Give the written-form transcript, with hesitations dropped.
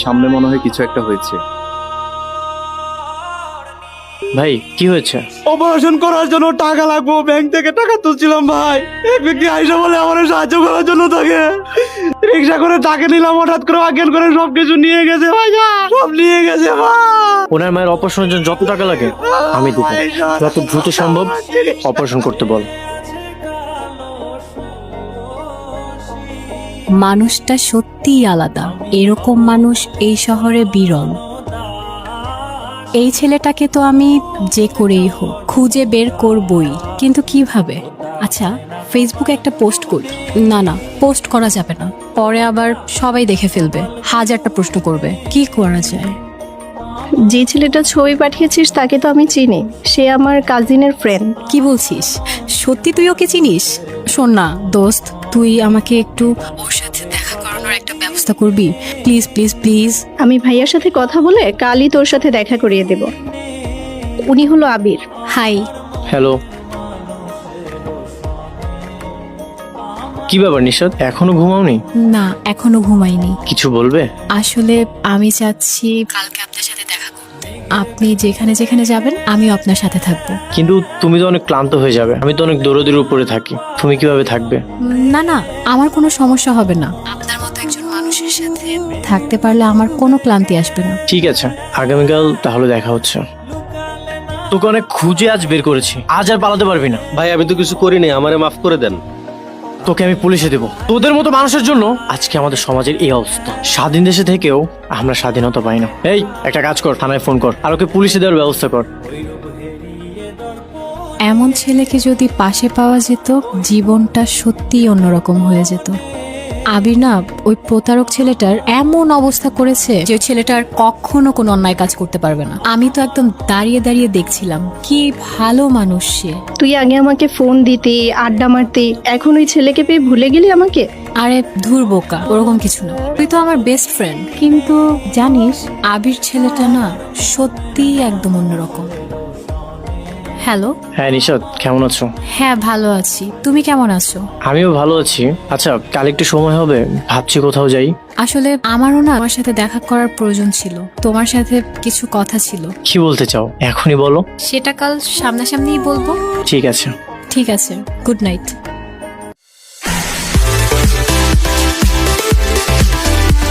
সামনে মনে হয় কিছু একটা হয়েছে। ভাই কি হয়েছে? অপারেশন করার জন্য টাকা লাগবো, ব্যাংক থেকে টাকা তুলছিলাম ভাই। এক ব্যক্তি আইসা বলে আমার সাহায্য করার জন্য তাকে রিক্সা করে টাকা নিলাম, হঠাৎ করে অজ্ঞান করে সবকিছু নিয়ে গেছে ভাই, সব নিয়ে গেছে ভাই। ওনার মায়ের অপারেশনের জন্য যত টাকা লাগে আমি দেবো, যত দ্রুত সম্ভব অপারেশন করতে বল। মানুষটা সত্যিই আলাদা, এরকম মানুষ এই শহরে বিরল। এই ছেলেটাকে তো আমি যে করেই হোক খুঁজে বের করবই, কিন্তু কিভাবে? আচ্ছা, ফেসবুকে একটা পোস্ট করি। না না, পোস্ট করা যাবে না, পরে আবার সবাই দেখে ফেলবে, হাজারটা প্রশ্ন করবে। কি করা যায়? যে ছেলেটা ছবি পাঠিয়েছিস তাকে তো আমি চিনি, সে আমার কাজিনের ফ্রেন্ড। কি বলছিস? সত্যি তুই ওকে চিনিস? শোন না দোস্ত, তুই আমাকে একটু ওর সাথে দেখা করানোর একটা ব্যবস্থা করবি, প্লিজ প্লিজ প্লিজ। আমি ভাইয়ার সাথে কথা বলে কালই তোর সাথে দেখা করিয়ে দেব। উনি হলো আবির। হাই। হ্যালো। কি ব্যাপার নিশাদ, এখনো ঘুমাওনি? না, এখনো ঘুমাইনি। কিছু বলবে? আসলে আমি চাচ্ছি কালকে আপনার সাথে দেখা করতে। আপনি যেখানে যেখানে যাবেন আমিও আপনার সাথে থাকবো। কিন্তু তুমি তো অনেক ক্লান্ত হয়ে যাবে, আমি তো অনেক দৌড়াদৌড়ির উপরে থাকি, তুমি কিভাবে থাকবে? না না, আমার কোনো সমস্যা হবে না। আপনার মতো একজন মানুষের সাথে থাকতে পারলে আমার কোনো ক্লান্তি আসবে না। ঠিক আছে, আগামীকাল তাহলে দেখা হচ্ছে। তোকে অনেক খুঁজে আজ বের করেছি, আজ আর পালাতে পারবি না। ভাই আমি তো কিছু করিনি, আমারে মাফ করে দেন। তোকে আমি পুলিশে দেবো। তোদের মতো মানুষের জন্য আজকে আমাদের সমাজের এই অবস্থা। স্বাধীন দেশে থেকেও আমরা স্বাধীনতা পাই না। এই একটা কাজ কর, থানায় ফোন কর আর ওকে পুলিশে দেওয়ার ব্যবস্থা কর। এমন ছেলেকে যদি পাশে পাওয়া যেত, জীবনটা সত্যিই অন্যরকম হয়ে যেত। আবির না, ওই প্রতারক ছেলেটার এমন অবস্থা করেছে যে ওই ছেলেটার কখনো কোনো অন্যায় কাজ করতে পারবে না। আমি তো একদম দাঁড়িয়ে দাঁড়িয়ে দেখছিলাম, কি ভালো মানুষ সে। তুই আগে আমাকে ফোন দিতি, আড্ডা মারতি, এখন ওই ছেলেকে পেয়ে ভুলে গেলি আমাকে? আরে ধুর বোকা, ওরকম কিছু না, তুই তো আমার বেস্ট ফ্রেন্ড। কিন্তু জানিস, আবির ছেলেটা না সত্যিই একদম অন্যরকম। হ্যালো। হ্যাঁ নিশাদ, কেমন আছো? হ্যাঁ ভালো আছি, তুমি কেমন আছো? আমিও ভালো আছি। আচ্ছা, কাল একটু সময় হবে? ভাবছি কোথাও যাই। আসলে আমারও না আমার সাথে দেখা করার প্রয়োজন ছিল, তোমার সাথে কিছু কথা ছিল। কি বলতে চাও এখনই বলো। সেটা কাল সামনাসামনিই বলবো। ঠিক আছে। ঠিক আছে, গুড নাইট।